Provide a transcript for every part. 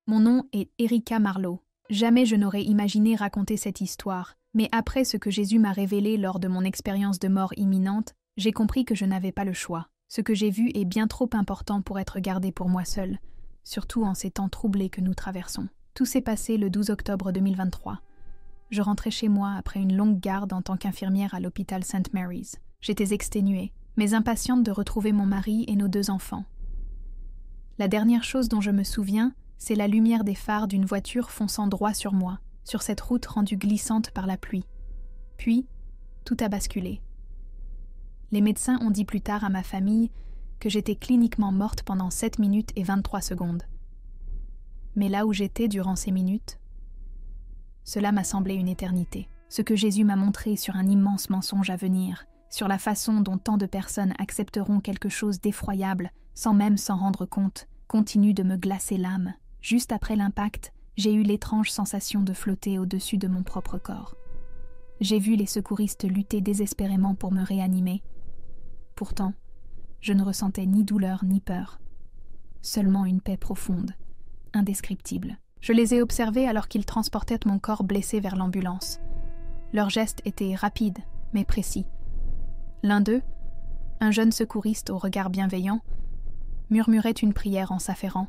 Mon nom est Erika Marlowe. Jamais je n'aurais imaginé raconter cette histoire, mais après ce que Jésus m'a révélé lors de mon expérience de mort imminente, j'ai compris que je n'avais pas le choix. Ce que j'ai vu est bien trop important pour être gardé pour moi seule, surtout en ces temps troublés que nous traversons. Tout s'est passé le 12 octobre 2023. Je rentrais chez moi après une longue garde en tant qu'infirmière à l'hôpital St. Mary's. J'étais exténuée, mais impatiente de retrouver mon mari et nos 2 enfants. La dernière chose dont je me souviens, c'est la lumière des phares d'une voiture fonçant droit sur moi, sur cette route rendue glissante par la pluie. Puis, tout a basculé. Les médecins ont dit plus tard à ma famille que j'étais cliniquement morte pendant 7 minutes et 23 secondes. Mais là où j'étais durant ces minutes, cela m'a semblé une éternité. Ce que Jésus m'a montré sur un immense mensonge à venir, sur la façon dont tant de personnes accepteront quelque chose d'effroyable sans même s'en rendre compte, continue de me glacer l'âme. Juste après l'impact, j'ai eu l'étrange sensation de flotter au-dessus de mon propre corps. J'ai vu les secouristes lutter désespérément pour me réanimer. Pourtant, je ne ressentais ni douleur ni peur. Seulement une paix profonde, indescriptible. Je les ai observés alors qu'ils transportaient mon corps blessé vers l'ambulance. Leurs gestes étaient rapides, mais précis. L'un d'eux, un jeune secouriste au regard bienveillant, murmurait une prière en s'affairant.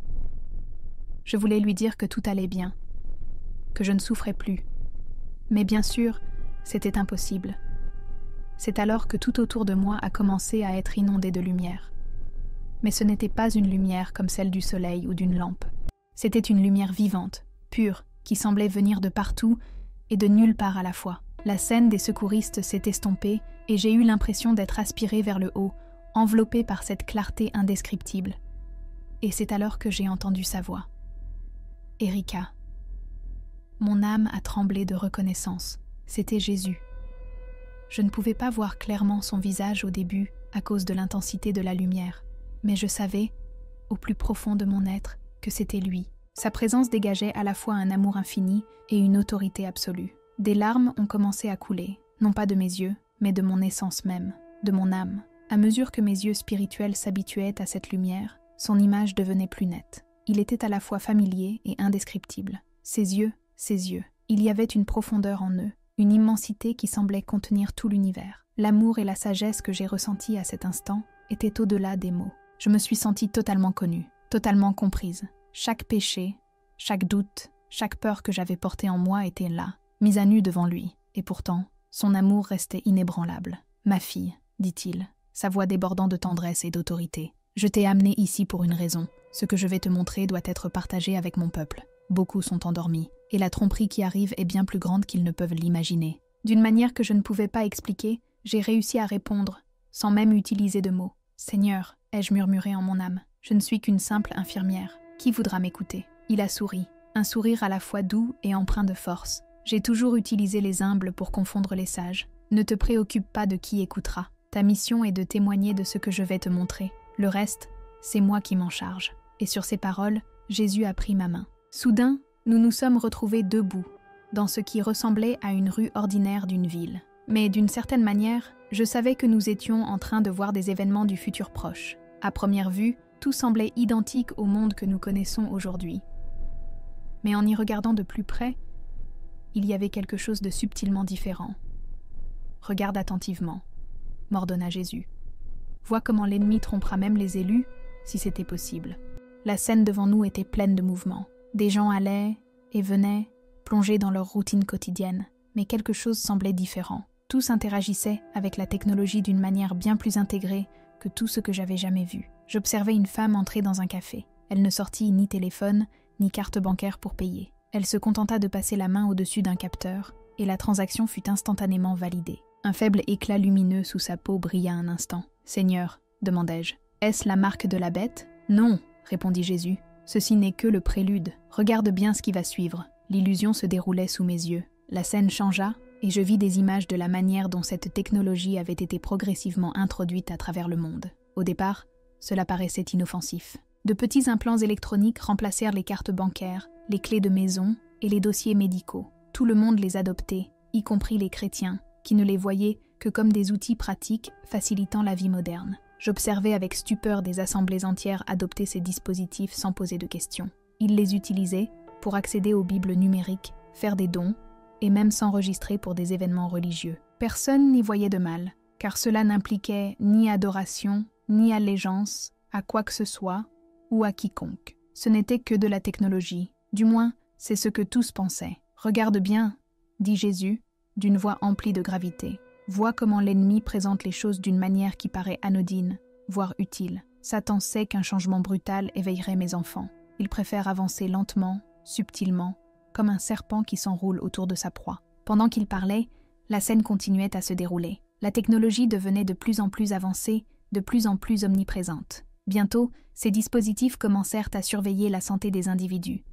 Je voulais lui dire que tout allait bien, que je ne souffrais plus. Mais bien sûr, c'était impossible. C'est alors que tout autour de moi a commencé à être inondé de lumière. Mais ce n'était pas une lumière comme celle du soleil ou d'une lampe. C'était une lumière vivante, pure, qui semblait venir de partout et de nulle part à la fois. La scène des secouristes s'est estompée et j'ai eu l'impression d'être aspirée vers le haut, enveloppée par cette clarté indescriptible. Et c'est alors que j'ai entendu sa voix. Erika. Mon âme a tremblé de reconnaissance. C'était Jésus. Je ne pouvais pas voir clairement son visage au début à cause de l'intensité de la lumière, mais je savais, au plus profond de mon être, que c'était lui. Sa présence dégageait à la fois un amour infini et une autorité absolue. Des larmes ont commencé à couler, non pas de mes yeux, mais de mon essence même, de mon âme. À mesure que mes yeux spirituels s'habituaient à cette lumière, son image devenait plus nette. Il était à la fois familier et indescriptible. Ses yeux, il y avait une profondeur en eux, une immensité qui semblait contenir tout l'univers. L'amour et la sagesse que j'ai ressentis à cet instant étaient au-delà des mots. Je me suis sentie totalement connue, totalement comprise. Chaque péché, chaque doute, chaque peur que j'avais portée en moi était là, mise à nu devant lui. Et pourtant, son amour restait inébranlable. « Ma fille », dit-il, sa voix débordant de tendresse et d'autorité. « Je t'ai amenée ici pour une raison. Ce que je vais te montrer doit être partagé avec mon peuple. Beaucoup sont endormis, et la tromperie qui arrive est bien plus grande qu'ils ne peuvent l'imaginer. » D'une manière que je ne pouvais pas expliquer, j'ai réussi à répondre, sans même utiliser de mots. « Seigneur », ai-je murmuré en mon âme, « je ne suis qu'une simple infirmière. Qui voudra m'écouter ?» Il a souri, un sourire à la fois doux et empreint de force. J'ai toujours utilisé les humbles pour confondre les sages. Ne te préoccupe pas de qui écoutera. Ta mission est de témoigner de ce que je vais te montrer. Le reste, c'est moi qui m'en charge. Et sur ces paroles, Jésus a pris ma main. Soudain, nous nous sommes retrouvés debout, dans ce qui ressemblait à une rue ordinaire d'une ville. Mais d'une certaine manière, je savais que nous étions en train de voir des événements du futur proche. À première vue, tout semblait identique au monde que nous connaissons aujourd'hui. Mais en y regardant de plus près, il y avait quelque chose de subtilement différent. « Regarde attentivement », m'ordonna Jésus. « Vois comment l'ennemi trompera même les élus, si c'était possible. » La scène devant nous était pleine de mouvements. Des gens allaient et venaient, plongés dans leur routine quotidienne, mais quelque chose semblait différent. Tous interagissaient avec la technologie d'une manière bien plus intégrée que tout ce que j'avais jamais vu. J'observais une femme entrer dans un café. Elle ne sortit ni téléphone, ni carte bancaire pour payer. Elle se contenta de passer la main au-dessus d'un capteur, et la transaction fut instantanément validée. Un faible éclat lumineux sous sa peau brilla un instant. « Seigneur », demandai-je, « est-ce la marque de la bête ?»« Non », répondit Jésus, « ceci n'est que le prélude. Regarde bien ce qui va suivre. » L'illusion se déroulait sous mes yeux. La scène changea, et je vis des images de la manière dont cette technologie avait été progressivement introduite à travers le monde. Au départ, cela paraissait inoffensif. De petits implants électroniques remplacèrent les cartes bancaires, les clés de maison et les dossiers médicaux. Tout le monde les adoptait, y compris les chrétiens, qui ne les voyaient que comme des outils pratiques facilitant la vie moderne. J'observais avec stupeur des assemblées entières adopter ces dispositifs sans poser de questions. Ils les utilisaient pour accéder aux Bibles numériques, faire des dons et même s'enregistrer pour des événements religieux. Personne n'y voyait de mal, car cela n'impliquait ni adoration, ni allégeance à quoi que ce soit ou à quiconque. Ce n'était que de la technologie. Du moins, c'est ce que tous pensaient. « Regarde bien », dit Jésus, d'une voix emplie de gravité. « Vois comment l'ennemi présente les choses d'une manière qui paraît anodine, voire utile. Satan sait qu'un changement brutal éveillerait mes enfants. Il préfère avancer lentement, subtilement, comme un serpent qui s'enroule autour de sa proie. » Pendant qu'il parlait, la scène continuait à se dérouler. La technologie devenait de plus en plus avancée, de plus en plus omniprésente. Bientôt, ces dispositifs commencèrent à surveiller la santé des individus,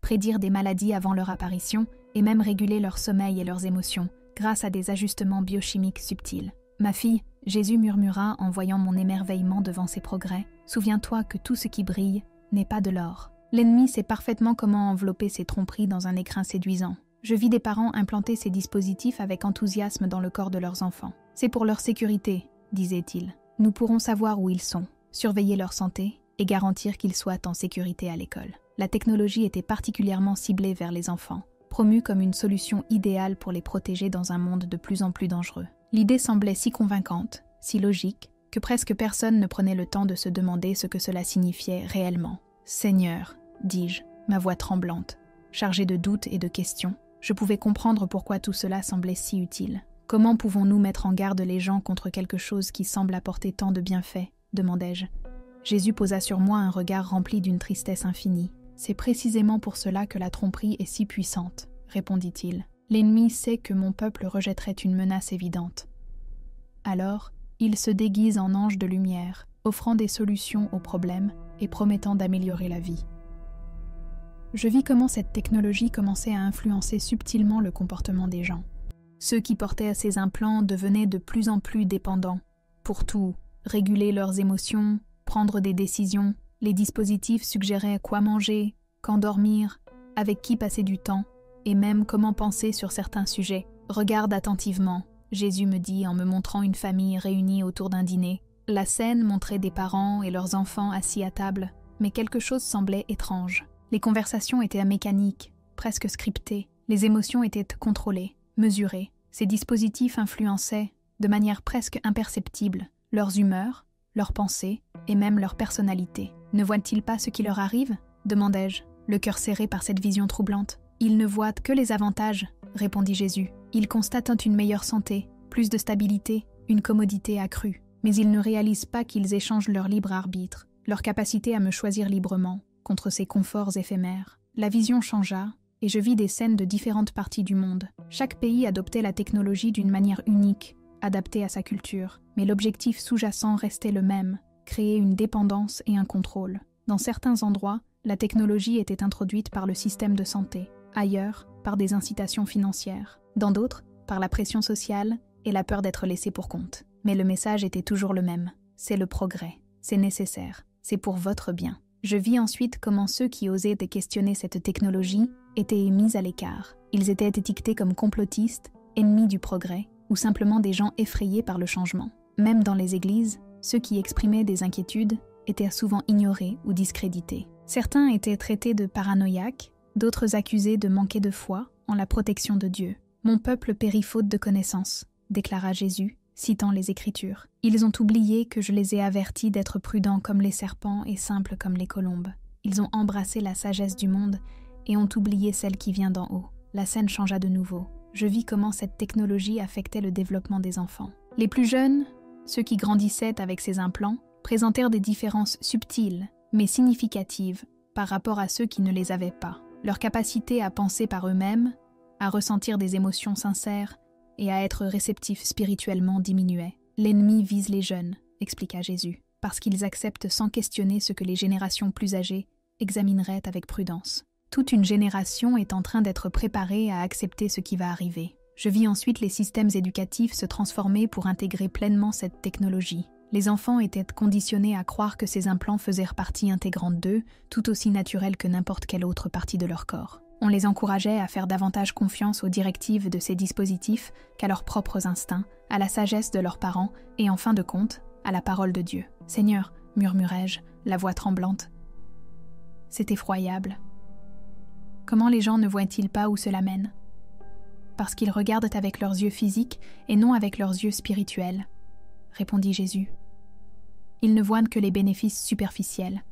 prédire des maladies avant leur apparition et même réguler leur sommeil et leurs émotions grâce à des ajustements biochimiques subtils. « Ma fille, » Jésus murmura en voyant mon émerveillement devant ces progrès, « souviens-toi que tout ce qui brille n'est pas de l'or. » L'ennemi sait parfaitement comment envelopper ces tromperies dans un écrin séduisant. Je vis des parents implanter ces dispositifs avec enthousiasme dans le corps de leurs enfants. « C'est pour leur sécurité, » disait-il. « Nous pourrons savoir où ils sont, surveiller leur santé et garantir qu'ils soient en sécurité à l'école. » La technologie était particulièrement ciblée vers les enfants, promue comme une solution idéale pour les protéger dans un monde de plus en plus dangereux. L'idée semblait si convaincante, si logique, que presque personne ne prenait le temps de se demander ce que cela signifiait réellement. « Seigneur, dis-je, ma voix tremblante, chargée de doutes et de questions, je pouvais comprendre pourquoi tout cela semblait si utile. Comment pouvons-nous mettre en garde les gens contre quelque chose qui semble apporter tant de bienfaits ? Demandai-je. Jésus posa sur moi un regard rempli d'une tristesse infinie. « C'est précisément pour cela que la tromperie est si puissante, » répondit-il. « L'ennemi sait que mon peuple rejetterait une menace évidente. Alors, il se déguise en ange de lumière, offrant des solutions aux problèmes et promettant d'améliorer la vie. » Je vis comment cette technologie commençait à influencer subtilement le comportement des gens. Ceux qui portaient ces implants devenaient de plus en plus dépendants. Pour tout, réguler leurs émotions, prendre des décisions, les dispositifs suggéraient quoi manger, quand dormir, avec qui passer du temps, et même comment penser sur certains sujets. « Regarde attentivement », Jésus me dit en me montrant une famille réunie autour d'un dîner. La scène montrait des parents et leurs enfants assis à table, mais quelque chose semblait étrange. Les conversations étaient mécaniques, presque scriptées. Les émotions étaient contrôlées, mesurées. Ces dispositifs influençaient, de manière presque imperceptible, leurs humeurs, leurs pensées et même leur personnalité. « Ne voient-ils pas ce qui leur arrive ?» demandai-je, le cœur serré par cette vision troublante. « Ils ne voient que les avantages, » répondit Jésus. « Ils constatent une meilleure santé, plus de stabilité, une commodité accrue. Mais ils ne réalisent pas qu'ils échangent leur libre arbitre, leur capacité à me choisir librement, contre ces conforts éphémères. » La vision changea, et je vis des scènes de différentes parties du monde. Chaque pays adoptait la technologie d'une manière unique, adaptée à sa culture, mais l'objectif sous-jacent restait le même, créer une dépendance et un contrôle. Dans certains endroits, la technologie était introduite par le système de santé, ailleurs, par des incitations financières, dans d'autres, par la pression sociale et la peur d'être laissé pour compte. Mais le message était toujours le même, c'est le progrès, c'est nécessaire, c'est pour votre bien. Je vis ensuite comment ceux qui osaient questionner cette technologie étaient mis à l'écart. Ils étaient étiquetés comme complotistes, ennemis du progrès, ou simplement des gens effrayés par le changement. Même dans les églises, ceux qui exprimaient des inquiétudes étaient souvent ignorés ou discrédités. Certains étaient traités de paranoïaques, d'autres accusés de manquer de foi en la protection de Dieu. « Mon peuple périt faute de connaissance », déclara Jésus, citant les Écritures. « Ils ont oublié que je les ai avertis d'être prudents comme les serpents et simples comme les colombes. Ils ont embrassé la sagesse du monde et ont oublié celle qui vient d'en haut. » La scène changea de nouveau. Je vis comment cette technologie affectait le développement des enfants. Les plus jeunes, ceux qui grandissaient avec ces implants, présentèrent des différences subtiles, mais significatives, par rapport à ceux qui ne les avaient pas. Leur capacité à penser par eux-mêmes, à ressentir des émotions sincères et à être réceptifs spirituellement diminuait. « L'ennemi vise les jeunes », expliqua Jésus, parce qu'ils acceptent sans questionner ce que les générations plus âgées examineraient avec prudence. Toute une génération est en train d'être préparée à accepter ce qui va arriver. Je vis ensuite les systèmes éducatifs se transformer pour intégrer pleinement cette technologie. Les enfants étaient conditionnés à croire que ces implants faisaient partie intégrante d'eux, tout aussi naturelle que n'importe quelle autre partie de leur corps. On les encourageait à faire davantage confiance aux directives de ces dispositifs qu'à leurs propres instincts, à la sagesse de leurs parents et, en fin de compte, à la parole de Dieu. « Seigneur, » murmurai-je, la voix tremblante. « C'est effroyable. Comment les gens ne voient-ils pas où cela mène? Parce qu'ils regardent avec leurs yeux physiques et non avec leurs yeux spirituels, répondit Jésus. Ils ne voient que les bénéfices superficiels,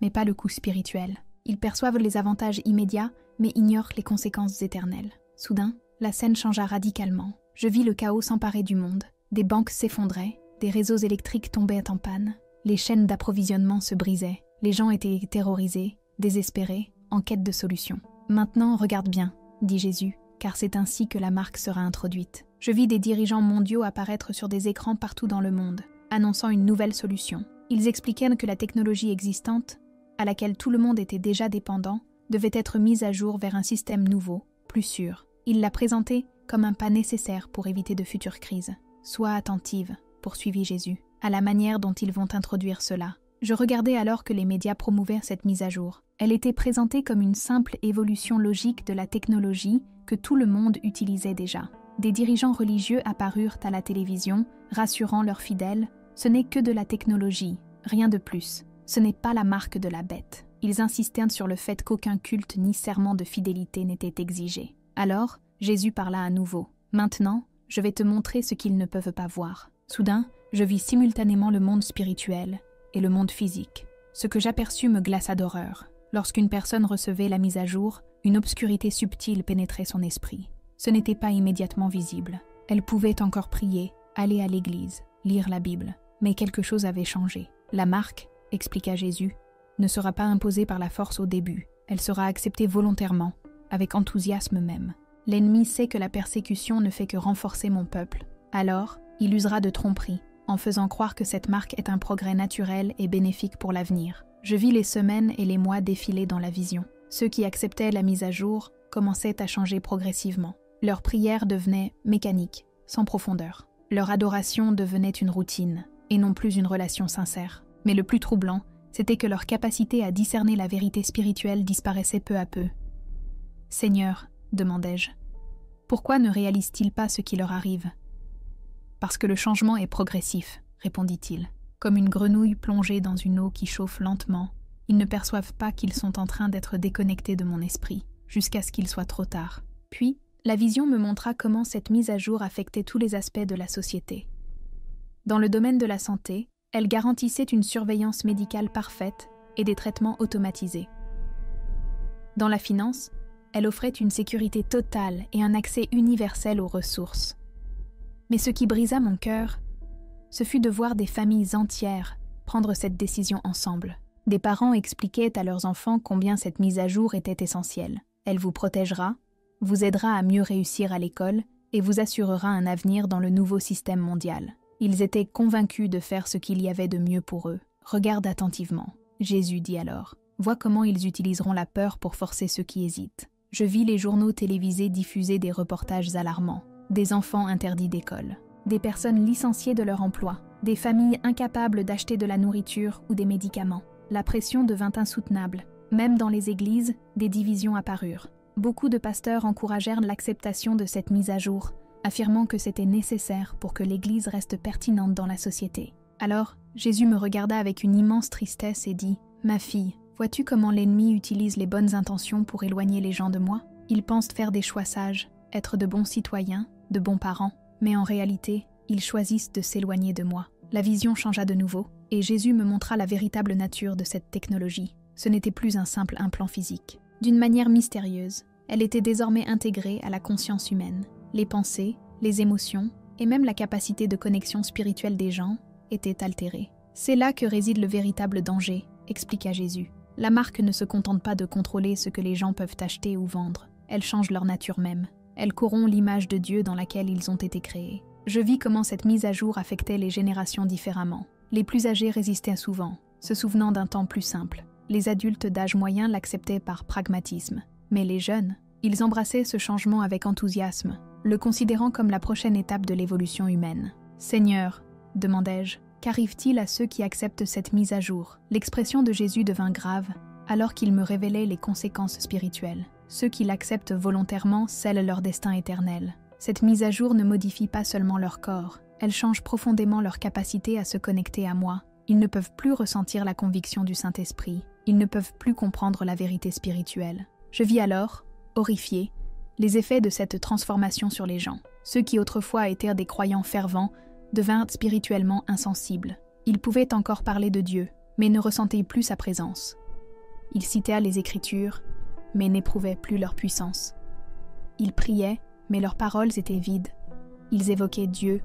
mais pas le coût spirituel. Ils perçoivent les avantages immédiats, mais ignorent les conséquences éternelles. Soudain, la scène changea radicalement. Je vis le chaos s'emparer du monde. Des banques s'effondraient, des réseaux électriques tombaient en panne, les chaînes d'approvisionnement se brisaient, les gens étaient terrorisés, désespérés, en quête de solutions. Maintenant, regarde bien, dit Jésus, car c'est ainsi que la marque sera introduite. Je vis des dirigeants mondiaux apparaître sur des écrans partout dans le monde, annonçant une nouvelle solution. Ils expliquaient que la technologie existante, à laquelle tout le monde était déjà dépendant, devait être mise à jour vers un système nouveau, plus sûr. Ils la présentaient comme un pas nécessaire pour éviter de futures crises. Sois attentive, poursuivit Jésus, à la manière dont ils vont introduire cela. Je regardais alors que les médias promouvaient cette mise à jour. Elle était présentée comme une simple évolution logique de la technologie que tout le monde utilisait déjà. Des dirigeants religieux apparurent à la télévision, rassurant leurs fidèles. Ce n'est que de la technologie, rien de plus. Ce n'est pas la marque de la bête. Ils insistèrent sur le fait qu'aucun culte ni serment de fidélité n'était exigé. Alors, Jésus parla à nouveau. Maintenant, je vais te montrer ce qu'ils ne peuvent pas voir. Soudain, je vis simultanément le monde spirituel et le monde physique. Ce que j'aperçus me glaça d'horreur. Lorsqu'une personne recevait la mise à jour, une obscurité subtile pénétrait son esprit. Ce n'était pas immédiatement visible. Elle pouvait encore prier, aller à l'église, lire la Bible. Mais quelque chose avait changé. La marque, expliqua Jésus, ne sera pas imposée par la force au début. Elle sera acceptée volontairement, avec enthousiasme même. L'ennemi sait que la persécution ne fait que renforcer mon peuple. Alors, il usera de tromperie, en faisant croire que cette marque est un progrès naturel et bénéfique pour l'avenir. Je vis les semaines et les mois défiler dans la vision. Ceux qui acceptaient la mise à jour commençaient à changer progressivement. Leurs prières devenaient mécaniques, sans profondeur. Leur adoration devenait une routine, et non plus une relation sincère. Mais le plus troublant, c'était que leur capacité à discerner la vérité spirituelle disparaissait peu à peu. « Seigneur, demandai-je, pourquoi ne réalisent-ils pas ce qui leur arrive ? » « Parce que le changement est progressif, répondit-il. Comme une grenouille plongée dans une eau qui chauffe lentement, ils ne perçoivent pas qu'ils sont en train d'être déconnectés de mon esprit, jusqu'à ce qu'il soit trop tard. Puis, la vision me montra comment cette mise à jour affectait tous les aspects de la société. Dans le domaine de la santé, elle garantissait une surveillance médicale parfaite et des traitements automatisés. Dans la finance, elle offrait une sécurité totale et un accès universel aux ressources. Mais ce qui brisa mon cœur, ce fut de voir des familles entières prendre cette décision ensemble. Des parents expliquaient à leurs enfants combien cette mise à jour était essentielle. Elle vous protégera, vous aidera à mieux réussir à l'école et vous assurera un avenir dans le nouveau système mondial. Ils étaient convaincus de faire ce qu'il y avait de mieux pour eux. Regarde attentivement, Jésus dit alors. Vois comment ils utiliseront la peur pour forcer ceux qui hésitent. Je vis les journaux télévisés diffuser des reportages alarmants. Des enfants interdits d'école, des personnes licenciées de leur emploi, des familles incapables d'acheter de la nourriture ou des médicaments. La pression devint insoutenable. Même dans les églises, des divisions apparurent. Beaucoup de pasteurs encouragèrent l'acceptation de cette mise à jour, affirmant que c'était nécessaire pour que l'Église reste pertinente dans la société. Alors, Jésus me regarda avec une immense tristesse et dit « Ma fille, vois-tu comment l'ennemi utilise les bonnes intentions pour éloigner les gens de moi ? Ils pensent faire des choix sages, être de bons citoyens, de bons parents, mais en réalité, ils choisissent de s'éloigner de moi. » La vision changea de nouveau, et Jésus me montra la véritable nature de cette technologie. Ce n'était plus un simple implant physique. D'une manière mystérieuse, elle était désormais intégrée à la conscience humaine. Les pensées, les émotions, et même la capacité de connexion spirituelle des gens étaient altérées. C'est là que réside le véritable danger, expliqua Jésus. La marque ne se contente pas de contrôler ce que les gens peuvent acheter ou vendre. Elle change leur nature même. Elle corrompt l'image de Dieu dans laquelle ils ont été créés. Je vis comment cette mise à jour affectait les générations différemment. Les plus âgés résistaient souvent, se souvenant d'un temps plus simple. Les adultes d'âge moyen l'acceptaient par pragmatisme. Mais les jeunes, ils embrassaient ce changement avec enthousiasme, le considérant comme la prochaine étape de l'évolution humaine. « Seigneur, demandai-je, qu'arrive-t-il à ceux qui acceptent cette mise à jour ?» L'expression de Jésus devint grave, alors qu'il me révélait les conséquences spirituelles. Ceux qui l'acceptent volontairement scellent leur destin éternel. Cette mise à jour ne modifie pas seulement leur corps, elle change profondément leur capacité à se connecter à moi. Ils ne peuvent plus ressentir la conviction du Saint-Esprit, ils ne peuvent plus comprendre la vérité spirituelle. Je vis alors, horrifié, les effets de cette transformation sur les gens. Ceux qui autrefois étaient des croyants fervents devinrent spirituellement insensibles. Ils pouvaient encore parler de Dieu, mais ne ressentaient plus sa présence. Ils citaient les Écritures, mais n'éprouvaient plus leur puissance. Ils priaient, mais leurs paroles étaient vides. Ils évoquaient Dieu,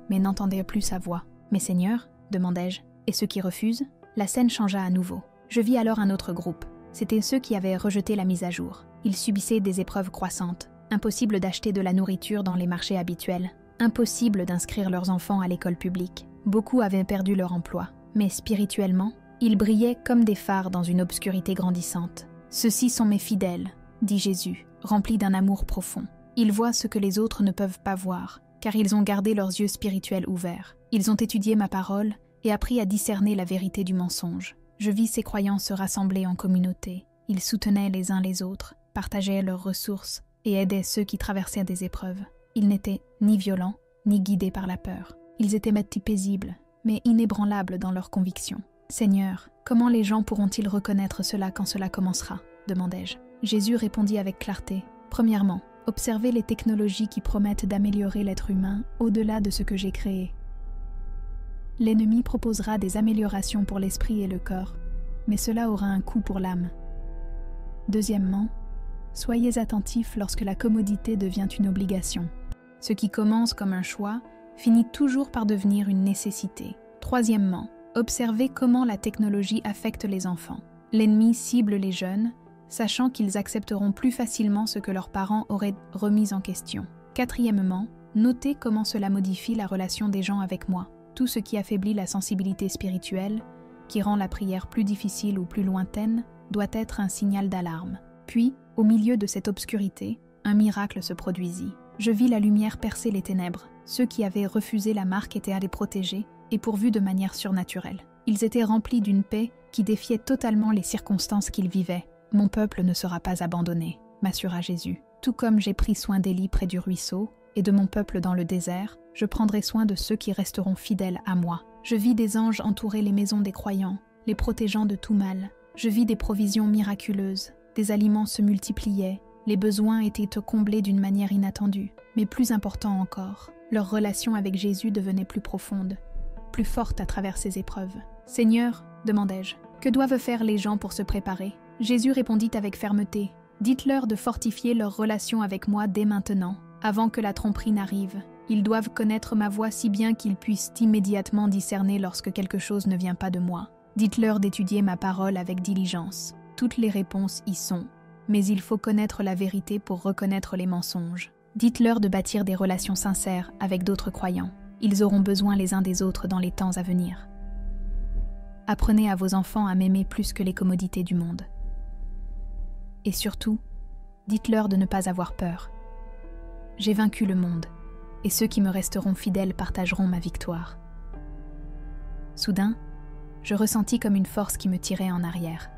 mais n'entendaient plus sa voix. « Mais Seigneur, demandai-je, et ceux qui refusent ?» La scène changea à nouveau. Je vis alors un autre groupe. C'étaient ceux qui avaient rejeté la mise à jour. Ils subissaient des épreuves croissantes. Impossible d'acheter de la nourriture dans les marchés habituels. Impossible d'inscrire leurs enfants à l'école publique. Beaucoup avaient perdu leur emploi. Mais spirituellement, ils brillaient comme des phares dans une obscurité grandissante. « Ceux-ci sont mes fidèles, dit Jésus, rempli d'un amour profond. Ils voient ce que les autres ne peuvent pas voir, car ils ont gardé leurs yeux spirituels ouverts. Ils ont étudié ma parole et appris à discerner la vérité du mensonge. Je vis ces croyants se rassembler en communauté. Ils soutenaient les uns les autres, partageaient leurs ressources et aidaient ceux qui traversaient des épreuves. Ils n'étaient ni violents, ni guidés par la peur. Ils étaient paisibles, mais inébranlables dans leurs convictions. « Seigneur, comment les gens pourront-ils reconnaître cela quand cela commencera ?» demandai-je. Jésus répondit avec clarté. « Premièrement, observez les technologies qui promettent d'améliorer l'être humain au-delà de ce que j'ai créé. L'ennemi proposera des améliorations pour l'esprit et le corps, mais cela aura un coût pour l'âme. Deuxièmement, soyez attentifs lorsque la commodité devient une obligation. Ce qui commence comme un choix finit toujours par devenir une nécessité. Troisièmement, observez comment la technologie affecte les enfants. L'ennemi cible les jeunes, sachant qu'ils accepteront plus facilement ce que leurs parents auraient remis en question. Quatrièmement, notez comment cela modifie la relation des gens avec moi. Tout ce qui affaiblit la sensibilité spirituelle, qui rend la prière plus difficile ou plus lointaine, doit être un signal d'alarme. Puis, au milieu de cette obscurité, un miracle se produisit. Je vis la lumière percer les ténèbres. Ceux qui avaient refusé la marque étaient allés protéger et pourvus de manière surnaturelle. Ils étaient remplis d'une paix qui défiait totalement les circonstances qu'ils vivaient. « Mon peuple ne sera pas abandonné », m'assura Jésus. « Tout comme j'ai pris soin d'Élie près du ruisseau et de mon peuple dans le désert, je prendrai soin de ceux qui resteront fidèles à moi. Je vis des anges entourer les maisons des croyants, les protégeant de tout mal. Je vis des provisions miraculeuses, des aliments se multipliaient, les besoins étaient comblés d'une manière inattendue. Mais plus important encore, leur relation avec Jésus devenait plus profonde, plus forte à travers ces épreuves. « Seigneur, demandai-je, que doivent faire les gens pour se préparer ?» Jésus répondit avec fermeté, « Dites-leur de fortifier leur relation avec moi dès maintenant, avant que la tromperie n'arrive. Ils doivent connaître ma voix si bien qu'ils puissent immédiatement discerner lorsque quelque chose ne vient pas de moi. Dites-leur d'étudier ma parole avec diligence. Toutes les réponses y sont, mais il faut connaître la vérité pour reconnaître les mensonges. Dites-leur de bâtir des relations sincères avec d'autres croyants. Ils auront besoin les uns des autres dans les temps à venir. Apprenez à vos enfants à m'aimer plus que les commodités du monde. Et surtout, dites-leur de ne pas avoir peur. J'ai vaincu le monde, et ceux qui me resteront fidèles partageront ma victoire. » Soudain, je ressentis comme une force qui me tirait en arrière.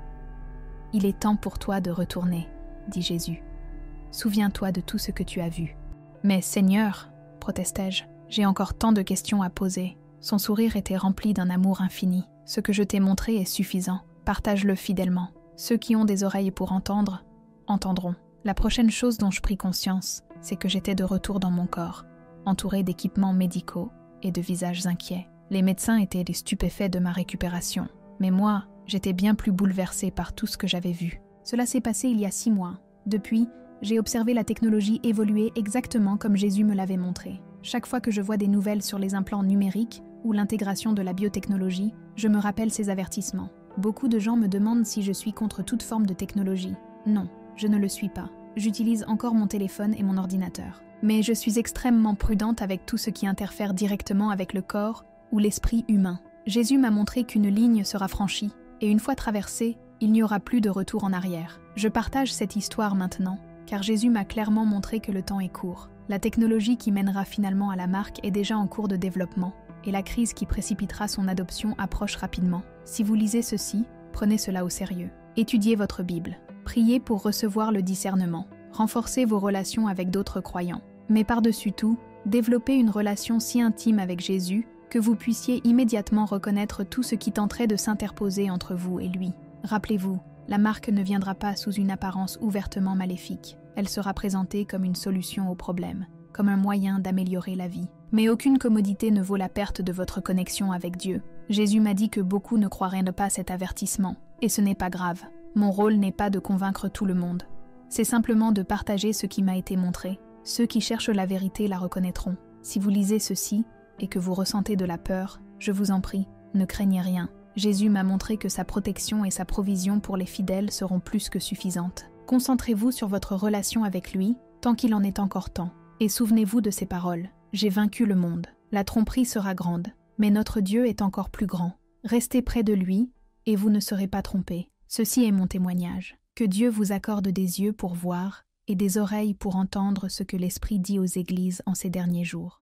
« Il est temps pour toi de retourner, » dit Jésus. « Souviens-toi de tout ce que tu as vu. »« Mais Seigneur, » protestai-je, « j'ai encore tant de questions à poser. » Son sourire était rempli d'un amour infini. « Ce que je t'ai montré est suffisant. Partage-le fidèlement. Ceux qui ont des oreilles pour entendre, entendront. » La prochaine chose dont je pris conscience, c'est que j'étais de retour dans mon corps, entouré d'équipements médicaux et de visages inquiets. Les médecins étaient les stupéfaits de ma récupération, mais moi, j'étais bien plus bouleversée par tout ce que j'avais vu. Cela s'est passé il y a 6 mois. Depuis, j'ai observé la technologie évoluer exactement comme Jésus me l'avait montré. Chaque fois que je vois des nouvelles sur les implants numériques ou l'intégration de la biotechnologie, je me rappelle ces avertissements. Beaucoup de gens me demandent si je suis contre toute forme de technologie. Non, je ne le suis pas. J'utilise encore mon téléphone et mon ordinateur. Mais je suis extrêmement prudente avec tout ce qui interfère directement avec le corps ou l'esprit humain. Jésus m'a montré qu'une ligne sera franchie, et une fois traversée, il n'y aura plus de retour en arrière. Je partage cette histoire maintenant, car Jésus m'a clairement montré que le temps est court. La technologie qui mènera finalement à la marque est déjà en cours de développement, et la crise qui précipitera son adoption approche rapidement. Si vous lisez ceci, prenez cela au sérieux. Étudiez votre Bible. Priez pour recevoir le discernement. Renforcez vos relations avec d'autres croyants. Mais par-dessus tout, développez une relation si intime avec Jésus que vous puissiez immédiatement reconnaître tout ce qui tenterait de s'interposer entre vous et lui. Rappelez-vous, La marque ne viendra pas sous une apparence ouvertement maléfique. Elle sera présentée comme une solution au problème, comme un moyen d'améliorer la vie. Mais aucune commodité ne vaut la perte de votre connexion avec Dieu. Jésus m'a dit que beaucoup ne croiraient pas cet avertissement, et ce n'est pas grave. Mon rôle n'est pas de convaincre tout le monde. C'est simplement de partager ce qui m'a été montré. Ceux qui cherchent la vérité la reconnaîtront. Si vous lisez ceci et que vous ressentez de la peur, je vous en prie, ne craignez rien. Jésus m'a montré que sa protection et sa provision pour les fidèles seront plus que suffisantes. Concentrez-vous sur votre relation avec lui, tant qu'il en est encore temps. Et souvenez-vous de ces paroles. J'ai vaincu le monde. La tromperie sera grande, mais notre Dieu est encore plus grand. Restez près de lui, et vous ne serez pas trompés. Ceci est mon témoignage. Que Dieu vous accorde des yeux pour voir et des oreilles pour entendre ce que l'Esprit dit aux églises en ces derniers jours.